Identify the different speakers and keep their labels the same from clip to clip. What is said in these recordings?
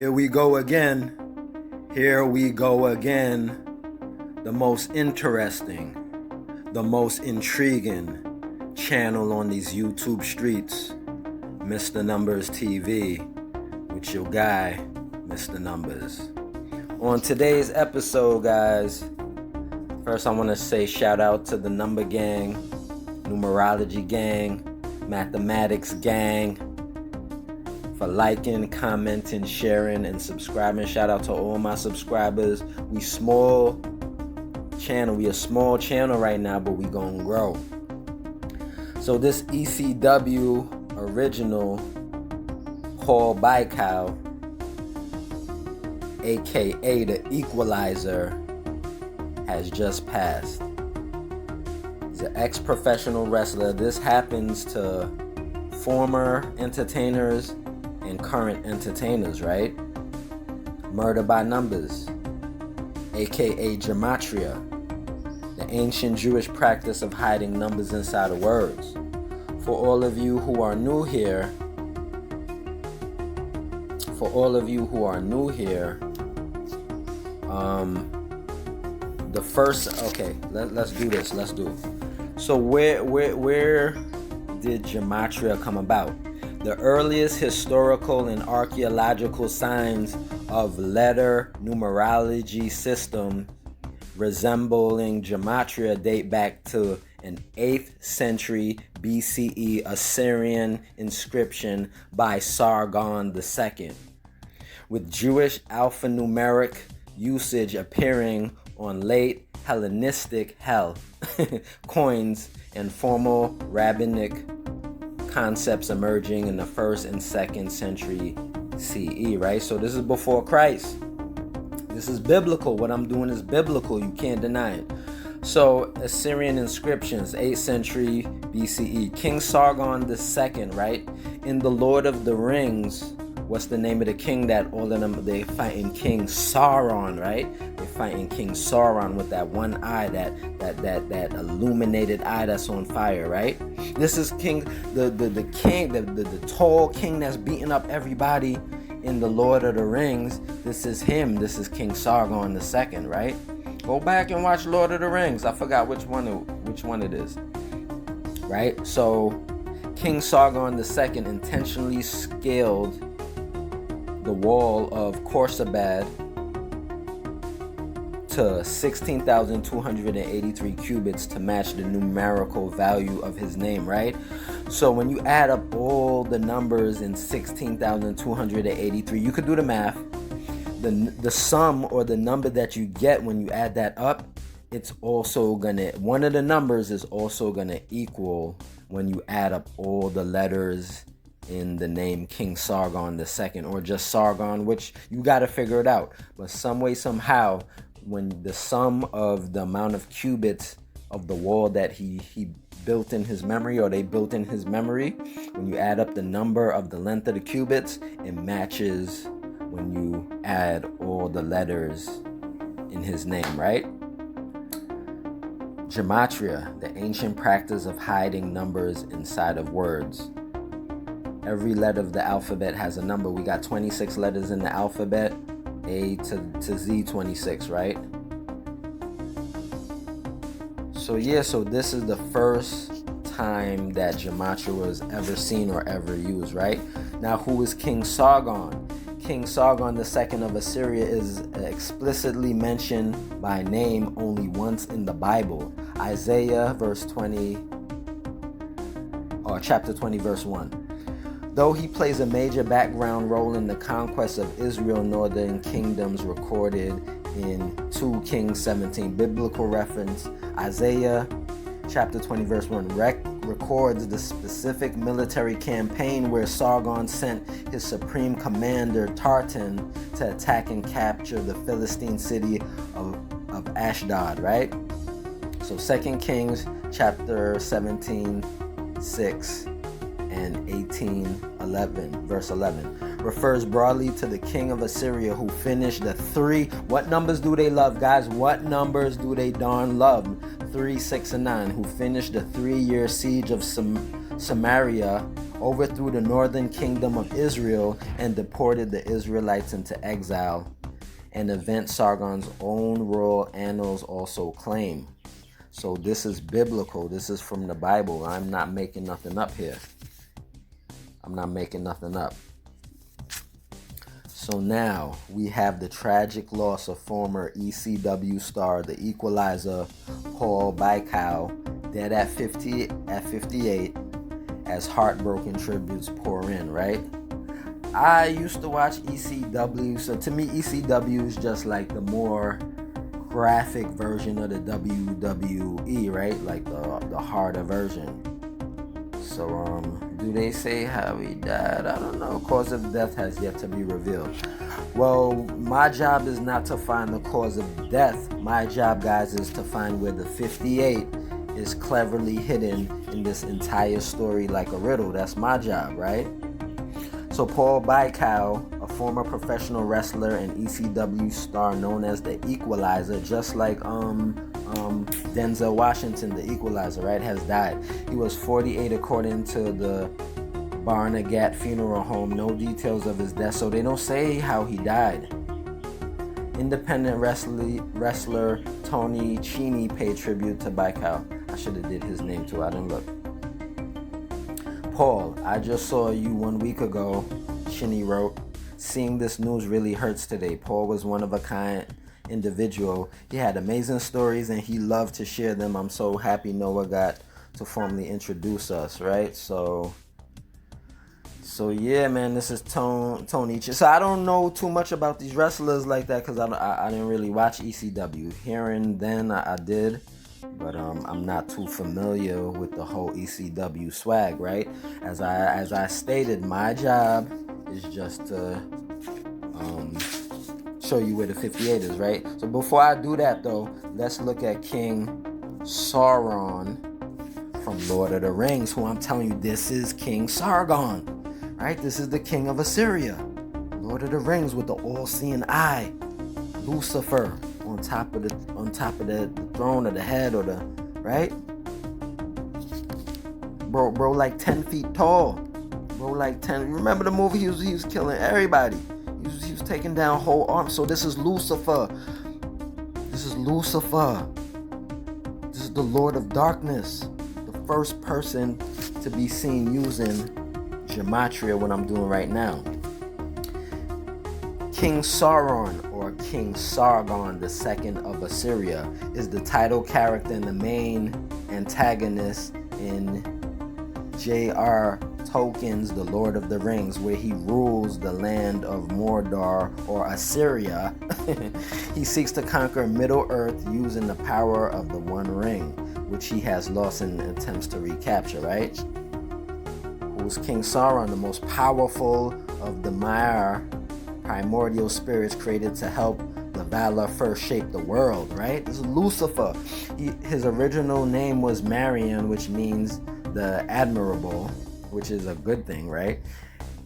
Speaker 1: Here we go again. Here we go again. The most interesting, the most intriguing channel on these YouTube streets, Mr. Numbers TV, with your guy, Mr. Numbers. On today's episode, guys, first I want to say shout out to the number gang, numerology gang, mathematics gang, for liking, commenting, sharing, and subscribing. Shout out to all my subscribers. We a small channel right now, but we gonna grow. So this ECW original called Bykow, aka the Equalizer, has just passed. He's an ex-professional wrestler. This happens to former entertainers and current entertainers, right? Murder by numbers, aka gematria, the ancient Jewish practice of hiding numbers inside of words. For all of you who are new here, the first, okay, let's do this. So where did gematria come about? The earliest historical and archaeological signs of letter numerology system resembling gematria date back to an 8th century BCE Assyrian inscription by Sargon II, with Jewish alphanumeric usage appearing on late Hellenistic coins and formal rabbinic concepts emerging in the 1st and 2nd century CE, right? So this is before Christ. This is biblical. What I'm doing is biblical. You can't deny it. So Assyrian inscriptions, 8th century BCE. King Sargon II, right? In the Lord of the Rings, what's the name of the king that all of them, they fighting King Sauron, right? They fighting King Sauron with that one eye, that illuminated eye that's on fire, right? This is king, the king, the tall king that's beating up everybody in the Lord of the Rings. This is him. This is King Sargon II, right? Go back and watch Lord of the Rings. I forgot which one it is, right? So King Sargon II intentionally scaled the wall of Khorsabad to 16,283 cubits to match the numerical value of his name, right? So when you add up all the numbers in 16,283, you could do the math. The sum, or the number that you get when you add that up, it's also gonna, one of the numbers is also gonna equal, when you add up all the letters in the name King Sargon II, or just Sargon, which you got to figure it out. But some way, somehow, when the sum of the amount of cubits of the wall that he built in his memory, or they built in his memory, when you add up the number of the length of the cubits, it matches when you add all the letters in his name, right? Gematria, the ancient practice of hiding numbers inside of words. Every letter of the alphabet has a number. We got 26 letters in the alphabet, A to Z 26, right? So this is the first time that gematria was ever seen or ever used, right? Now, who is King Sargon? King Sargon II of Assyria is explicitly mentioned by name only once in the Bible. Isaiah chapter 20, verse 1. Though he plays a major background role in the conquest of Israel, northern kingdoms recorded in 2 Kings 17. Biblical reference, Isaiah chapter 20, verse 1, records the specific military campaign where Sargon sent his supreme commander Tartan to attack and capture the Philistine city of Ashdod, right? So 2 Kings chapter 17, 6 and 18:11, verse 11, refers broadly to the king of Assyria who finished the three. What numbers do they love, guys? What numbers do they darn love? 3, 6, and 9, who finished the 3-year siege of Samaria overthrew the northern kingdom of Israel and deported the Israelites into exile, an event Sargon's own royal annals also claim. So this is biblical. This is from the Bible. I'm not making nothing up here. I'm not making nothing up. So now we have the tragic loss of former ECW star, the Equalizer, Paul Bykow, dead at 58, as heartbroken tributes pour in, right? I used to watch ECW, so to me ECW is just like the more graphic version of the WWE, right? Like the harder version. So do they say how he died? I don't know. Cause of death has yet to be revealed. Well, my job is not to find the cause of death. My job, guys, is to find where the 58 is cleverly hidden in this entire story like a riddle. That's my job, right? So Paul Bykow, a former professional wrestler and ECW star known as the Equalizer, just like Denzel Washington, the Equalizer, right, has died. He was 48 according to the Barnegat Funeral Home. No details of his death, so they don't say how he died. Independent wrestler Tony Cheney paid tribute to Bykow. I should have did his name too. I didn't look. Paul, I just saw you 1 week ago, Cheney wrote. Seeing this news really hurts today. Paul was one of a kind individual. He had amazing stories and he loved to share them. I'm so happy Noah got to formally introduce us, right? So yeah, man, this is Tony. So I don't know too much about these wrestlers like that because I didn't really watch ECW. Here and then I did, but I'm not too familiar with the whole ECW swag, right? As I stated, my job is just to show you where the 58 is, right? So before I do that, though, let's look at King Sauron from Lord of the Rings, who I'm telling you, this is King Sargon, right? This is the king of Assyria. Lord of the Rings with the all-seeing eye. Lucifer on top of the throne or the head or the, right? Bro like 10 feet tall. Bro like 10. Remember the movie? He was killing everybody. He was taking down whole arms. So this is Lucifer. This is Lucifer. This is the Lord of Darkness. The first person to be seen using gematria, what I'm doing right now. King Sauron, or King Sargon II of Assyria, is the title character and the main antagonist in J.R. Tolkien's The Lord of the Rings, where he rules the land of Mordor, or Assyria. He seeks to conquer Middle-earth using the power of the One Ring, which he has lost in attempts to recapture, right? Who's King Sauron, the most powerful of the Maiar primordial spirits created to help the Valar first shape the world, right? This is Lucifer. His original name was Marion, which means the admirable, which is a good thing, right?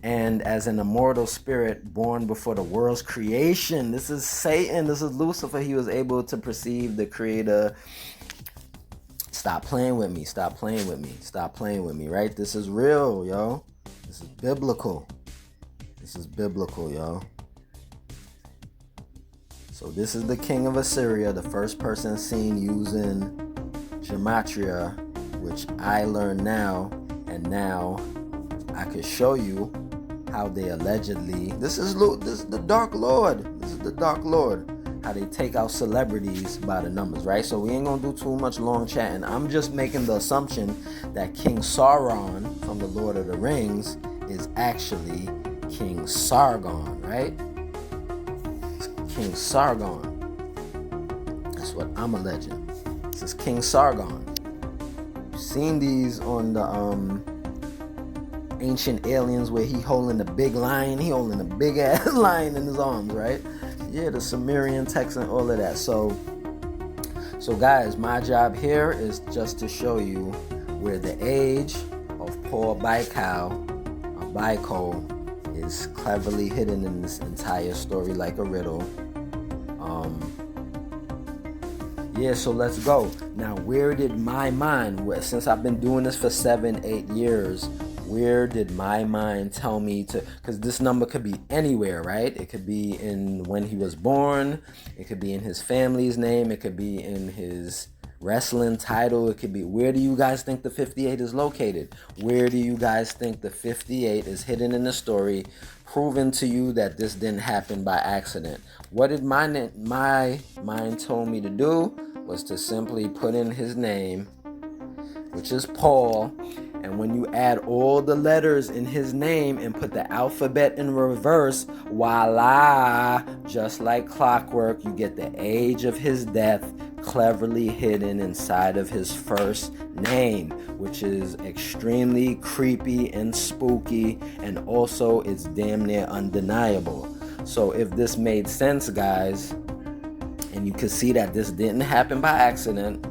Speaker 1: And as an immortal spirit born before the world's creation, this is Satan, this is Lucifer. He was able to perceive the creator. Stop playing with me, stop playing with me, stop playing with me, right? This is real, yo. This is biblical. This is biblical, yo. So this is the king of Assyria, the first person seen using gematria, which I learned now, and now I could show you how they allegedly, this is the Dark Lord. This is the Dark Lord. How they take out celebrities by the numbers, right? So we ain't gonna do too much long chatting. I'm just making the assumption that King Sauron from the Lord of the Rings is actually King Sargon, right? It's King Sargon. That's what I'm alleging. This is King Sargon. You've seen these on the Ancient Aliens where he holding the big lion. He holding a big ass lion in his arms, right? Yeah, the Sumerian text and all of that. So guys, my job here is just to show you where the age of Paul Bykow, or Bykow, is cleverly hidden in this entire story like a riddle. Yeah, so let's go. Now, where did my mind, since I've been doing this for 7-8 years, where did my mind tell me to, because this number could be anywhere, right? It could be in when he was born, it could be in his family's name, it could be in his wrestling title, it could be, where do you guys think the 58 is located? Where do you guys think the 58 is hidden in the story, proving to you that this didn't happen by accident? What did my mind told me to do was to simply put in his name, which is Paul, and when you add all the letters in his name and put the alphabet in reverse, voila, just like clockwork, you get the age of his death cleverly hidden inside of his first name, which is extremely creepy and spooky, and also it's damn near undeniable. So if this made sense, guys, and you can see that this didn't happen by accident,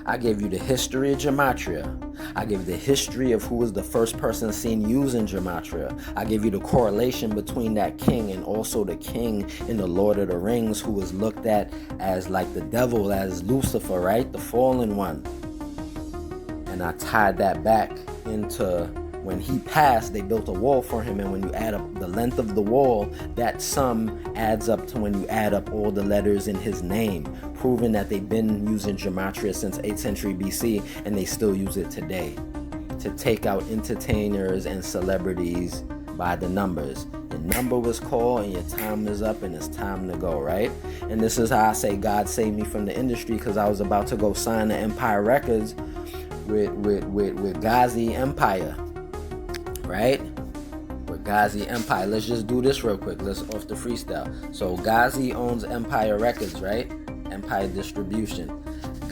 Speaker 1: I gave you the history of gematria. I gave you the history of who was the first person seen using gematria. I gave you the correlation between that king and also the king in the Lord of the Rings, who was looked at as like the devil, as Lucifer, right? The fallen one. And I tied that back into when he passed, they built a wall for him, and when you add up the length of the wall, that sum adds up to when you add up all the letters in his name, proving that they've been using gematria since 8th century BC, and they still use it today to take out entertainers and celebrities by the numbers. The number was called and your time is up and it's time to go, right? And this is how I say God saved me from the industry, because I was about to go sign the Empire Records with Ghazi Empire, right? With Ghazi Empire. Let's just do this real quick. Let's off the freestyle. So Ghazi owns Empire Records, right? Empire Distribution.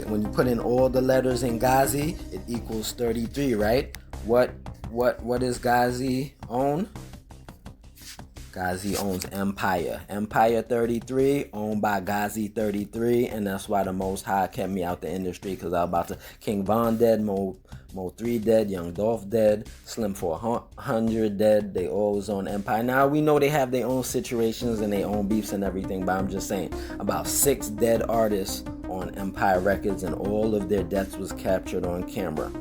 Speaker 1: When you put in all the letters in Ghazi, it equals 33, right? What does Ghazi own? Ghazi owns Empire. Empire 33, owned by Ghazi 33, and that's why the Most High kept me out the industry, because I was about to, King Von dead, Mo 3 dead, Young Dolph dead, Slim 400 dead. They all was on Empire. Now we know they have their own situations and their own beefs and everything, but I'm just saying, about 6 dead artists on Empire Records, and all of their deaths was captured on camera.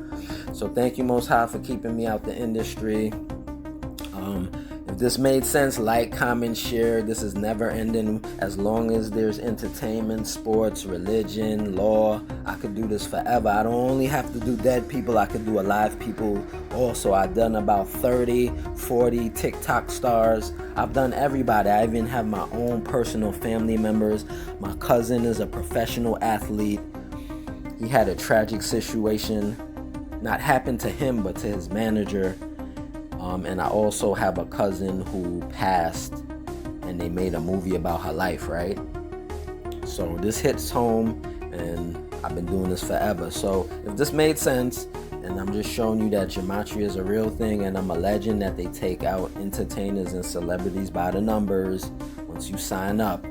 Speaker 1: So thank you, Most High, for keeping me out the industry. If this made sense, like, comment, share. This is never ending. As long as there's entertainment, sports, religion, law, I could do this forever. I don't only have to do dead people, I could do alive people also. I've done about 30, 40 TikTok stars. I've done everybody. I even have my own personal family members. My cousin is a professional athlete. He had a tragic situation, not happened to him, but to his manager. And I also have a cousin who passed, and they made a movie about her life, right? So this hits home, and I've been doing this forever. So if this made sense, and I'm just showing you that gematria is a real thing, and I'm a legend, that they take out entertainers and celebrities by the numbers once you sign up,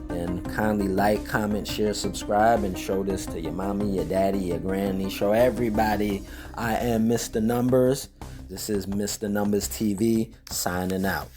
Speaker 1: then kindly like, comment, share, subscribe, and show this to your mommy, your daddy, your granny. Show everybody I am Mr. Numbers. This is Mr. Numbers TV signing out.